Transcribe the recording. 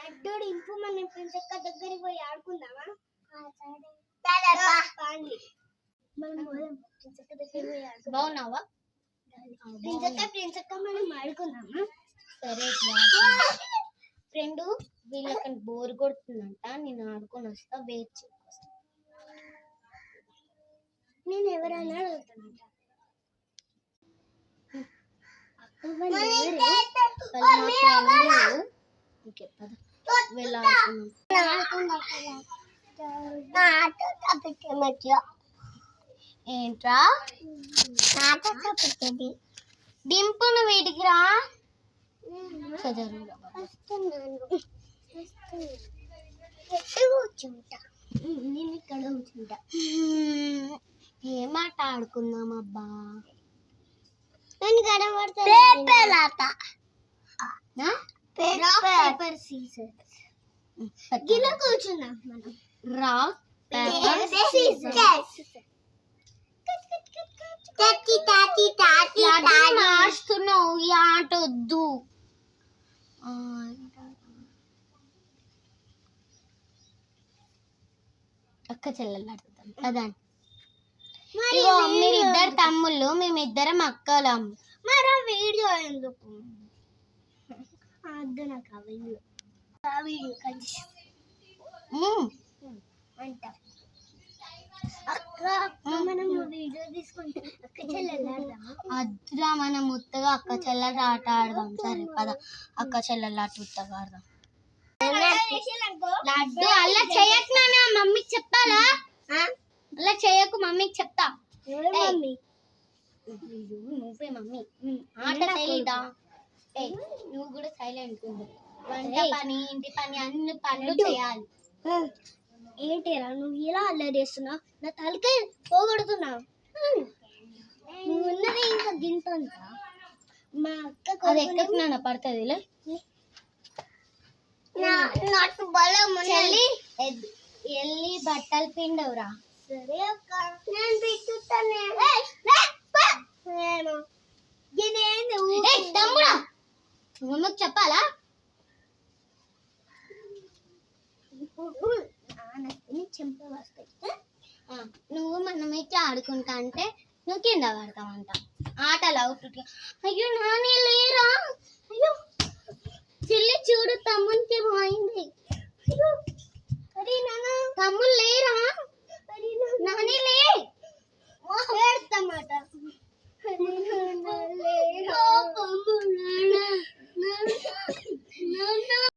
లడ్డూడు ఇంపు మన ఫ్రెండ్స్ అక్క దగ్గరికి పోయి ఆడుకుందామా? బాగున్నావా? ఫ్రెండ్స్ అక్క మనం ఆడుకుందామా? సరే ఫ్రెండ్ వీళ్ళకి బోర్ కొడుతుందంట, నేను ఆడుకొని వస్తా, వెయిట్ చేస్తా. నేను ఎవరైనా అడుగుతానంట. ఏంట్రా డింపును వీటికి రా కూర్చుంటా. నేను ఇక్కడ కూర్చుంటా. ఏ మాట ఆడుకుందాం అబ్బా? నేను కనబడతా. గిలా కూర్చుందాం మనం. రాక్ మార్చుతున్నావు, ఈ ఆట వద్దు. అక్క చెల్లెలు ఆడుతాం కదా. మీరిద్దరు తమ్ముళ్ళు, మేమిద్దరం అక్కలం. మరి వీడియో ఎందుకు? అద్దు నాకు ఆ వీడియో కలిసి అంట. అక్క మనం వీడియో తీసుకుంటే అక్క చెల్లెలు ఆడదామా? అద్దురా, మనం ముత్తగా అక్క చెల్లెలు ఆట ఆడదాం. సరే పద, అక్క చెల్లెలు ఆట ముత్తగా ఆడదాం. లడ్డు అలా చేయకు నాన్న, మమ్మీకి చెప్పాలా? అలా చేయకు, మమ్మీకి చెప్తా. నువ్వే మమ్మీ, ఆట తెలీదా? నువ్వు కూడా సైలెంట్ ఉంది. వంట పని, ఇంటి పని, అన్ని పనులు చేయాలి. ఏంటిరా నువ్వు ఇలా అల్లరి చేస్తున్నావు? నా తలకాయ పోగొడుతున్నావు. నువ్వు ఉన్నది ఇంకా గింతంత. మా అక్క అది ఎక్కడికి నాన్న పడుతుంది. వెళ్ళి బట్టలు పిండవురా. సరే అక్క, నేను పెట్టుతానే. తమ్ముడా, మమ్మీకి చెప్పాలా? చెంప వస్తాయి. నువ్వు మనమైతే ఆడుకుంటా అంటే నువ్వు కింద పడతావంట. ఆటలు అవుట్. అయ్యో నాని లేరా? అయ్యో చెల్లి చూడు, తమ్మునికి పోయింది.